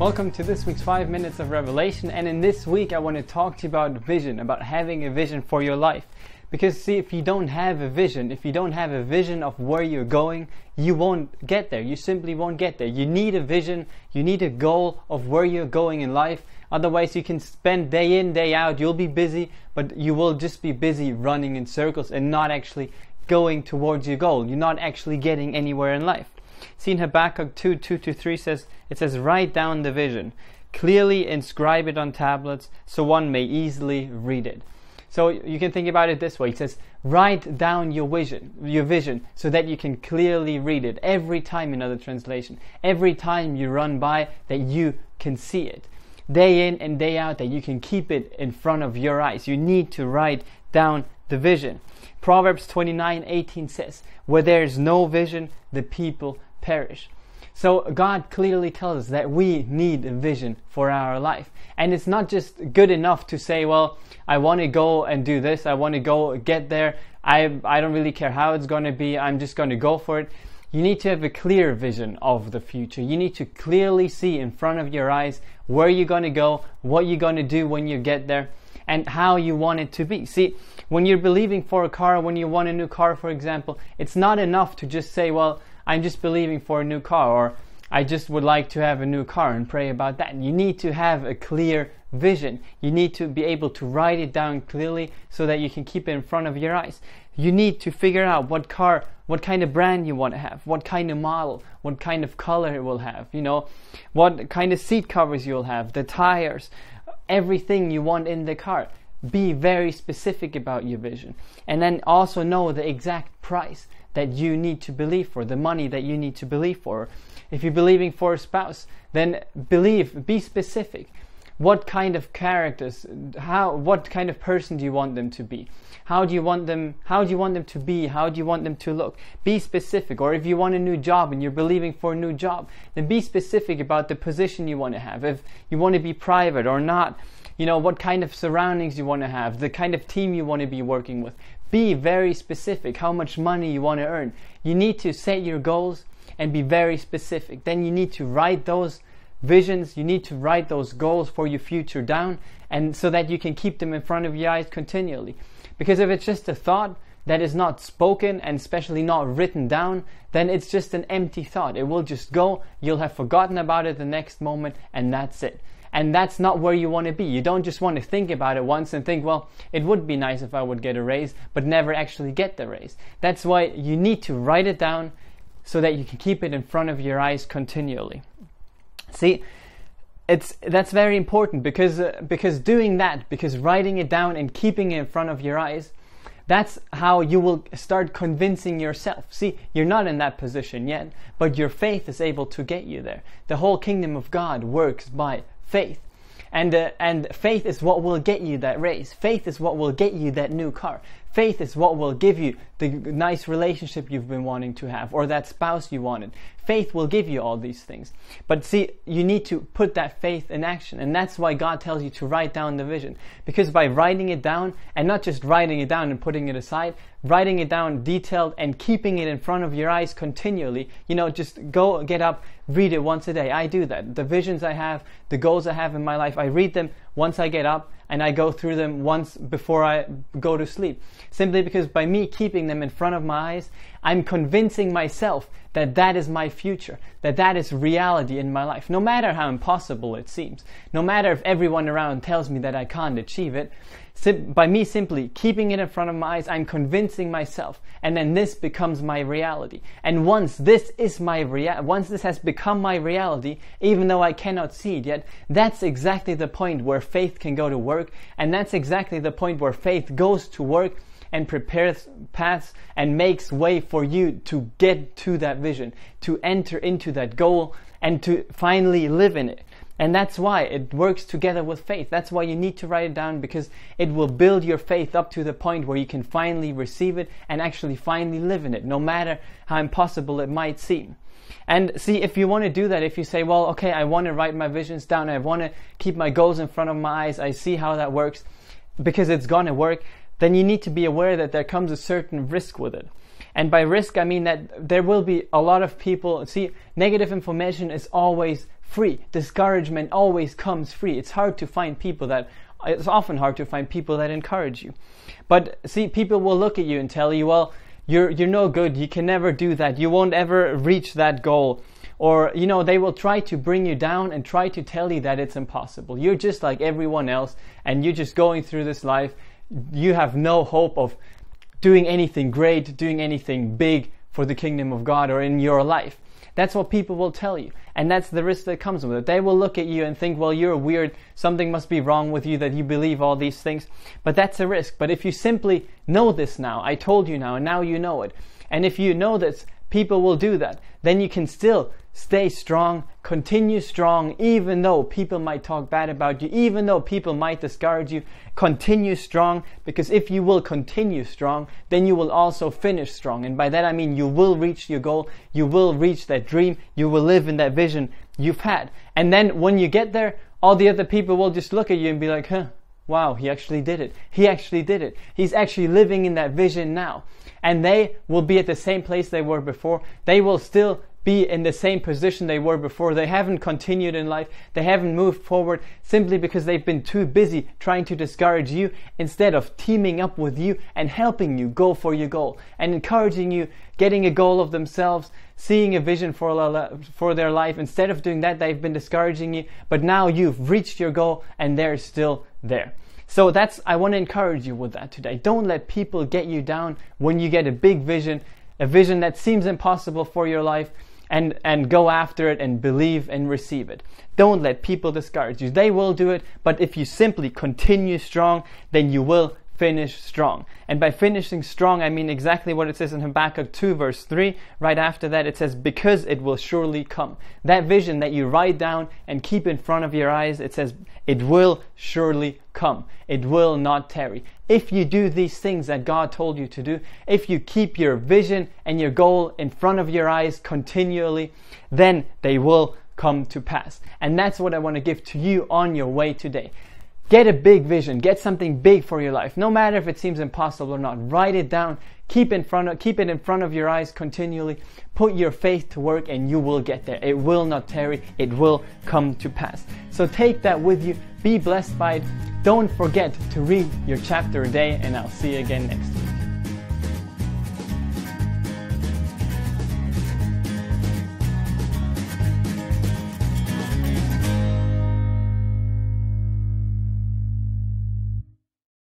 Welcome to this week's 5 Minutes of Revelation, and in this week I want to talk to you about vision, about having a vision for your life. Because see, if you don't have a vision, of where you're going, you won't get there. You simply won't get there. You need a vision, you need a goal of where you're going in life. Otherwise you can spend day in, day out, you'll be busy, but you will just be busy running in circles and not actually going towards your goal. You're not actually getting anywhere in life. See, in Habakkuk 2:2-3 it says, write down the vision, clearly inscribe it on tablets so one may easily read it. So you can think about it this way. It says, write down your vision so that you can clearly read it every time. In other translation, every time you run by, that you can see it. Day in and day out, that you can keep it in front of your eyes. You need to write down the vision. Proverbs 29:18 says, where there is no vision, the people perish. So God clearly tells us that we need a vision for our life. And it's not just good enough to say, well, I want to go and do this, I want to go get there, I don't really care how it's going to be, I'm just going to go for it. You need to have a clear vision of the future. You need to clearly see in front of your eyes where you're going to go, what you're going to do when you get there, and how you want it to be. See, when you're believing for a car, when you want a new car, for example, it's not enough to just say, well, I'm just believing for a new car, or I just would like to have a new car, and pray about that. You need to have a clear vision. You need to be able to write it down clearly so that you can keep it in front of your eyes. You need to figure out what car, what kind of brand you want to have, what kind of model, what kind of color it will have, what kind of seat covers you'll have, the tires, everything you want in the car. Be very specific about your vision. And then also know the exact price that you need to believe for, the money that you need to believe for. If you're believing for a spouse, then be specific. What kind of characters, what kind of person do you want them to be? How do you want them to be? How do you want them to look? Be specific. Or if you want a new job and you're believing for a new job, then be specific about the position you want to have. If you want to be private or not, what kind of surroundings you want to have, the kind of team you want to be working with. Be very specific, how much money you want to earn. You need to set your goals and be very specific. Then you need to write those visions, you need to write those goals for your future down, and so that you can keep them in front of your eyes continually. Because if it's just a thought that is not spoken, and especially not written down, then it's just an empty thought. It will just go, you'll have forgotten about it the next moment, and that's it. And that's not where you want to be. You don't just want to think about it once and think, well, it would be nice if I would get a raise, but never actually get the raise. That's why you need to write it down so that you can keep it in front of your eyes continually. See, that's very important because doing that, because writing it down and keeping it in front of your eyes, that's how you will start convincing yourself. See, you're not in that position yet, but your faith is able to get you there. The whole kingdom of God works by faith. And faith is what will get you that raise. Faith is what will get you that new car. Faith is what will give you the nice relationship you've been wanting to have, or that spouse you wanted. Faith will give you all these things. But see, you need to put that faith in action. And that's why God tells you to write down the vision. Because by writing it down, and not just writing it down and putting it aside, writing it down detailed and keeping it in front of your eyes continually, just get up, read it once a day. I do that. The visions I have, the goals I have in my life, I read them once I get up, and I go through them once before I go to sleep. Simply because by me keeping them in front of my eyes, I'm convincing myself that that is my future, that is reality in my life. No matter how impossible it seems, no matter if everyone around tells me that I can't achieve it, by me simply keeping it in front of my eyes, I'm convincing myself, and then this becomes my reality. And once this has become my reality, even though I cannot see it yet, that's exactly the point where faith can go to work, and that's exactly the point where faith goes to work and prepares paths and makes way for you to get to that vision, to enter into that goal, and to finally live in it. And that's why it works together with faith. That's why you need to write it down, because it will build your faith up to the point where you can finally receive it and actually finally live in it, no matter how impossible it might seem. And see, if you want to do that, if you say, well, okay, I want to write my visions down, I want to keep my goals in front of my eyes, I see how that works, because it's going to work, then you need to be aware that there comes a certain risk with it. And by risk, I mean that there will be a lot of people. See, negative information is always free. Discouragement always comes free. It's often hard to find people that encourage you. But see, people will look at you and tell you, well, you're no good. You can never do that. You won't ever reach that goal. Or, they will try to bring you down and try to tell you that it's impossible. You're just like everyone else, and you're just going through this life. You have no hope of doing anything great, doing anything big for the kingdom of God or in your life. That's what people will tell you. And that's the risk that comes with it. They will look at you and think, well, you're weird. Something must be wrong with you that you believe all these things. But that's a risk. But if you simply know this now, I told you now, and now you know it. And if you know this, people will do that. Then you can still stay strong, continue strong, even though people might talk bad about you, even though people might discourage you. Continue strong, because if you will continue strong, then you will also finish strong. And by that I mean you will reach your goal, you will reach that dream, you will live in that vision you've had. And then when you get there, all the other people will just look at you and be like, wow, he actually did it. He actually did it. He's actually living in that vision now. And they will be at the same place they were before. They will still be in the same position they were before. They haven't continued in life. They haven't moved forward simply because they've been too busy trying to discourage you instead of teaming up with you and helping you go for your goal and encouraging you, getting a goal of themselves, seeing a vision for their life. Instead of doing that, they've been discouraging you, but now you've reached your goal and they're still there. So I want to encourage you with that today. Don't let people get you down when you get a big vision, a vision that seems impossible for your life, and go after it and believe and receive it. Don't let people discourage you. They will do it, but if you simply continue strong, then you will finish strong. And by finishing strong, I mean exactly what it says in Habakkuk 2 verse 3. Right after that it says, because it will surely come. That vision that you write down and keep in front of your eyes, it says, it will surely come. It will not tarry. If you do these things that God told you to do, if you keep your vision and your goal in front of your eyes continually, then they will come to pass. And that's what I want to give to you on your way today. Get a big vision. Get something big for your life. No matter if it seems impossible or not. Write it down. Keep it in front of your eyes continually. Put your faith to work and you will get there. It will not tarry. It will come to pass. So take that with you. Be blessed by it. Don't forget to read your chapter a day, and I'll see you again next time.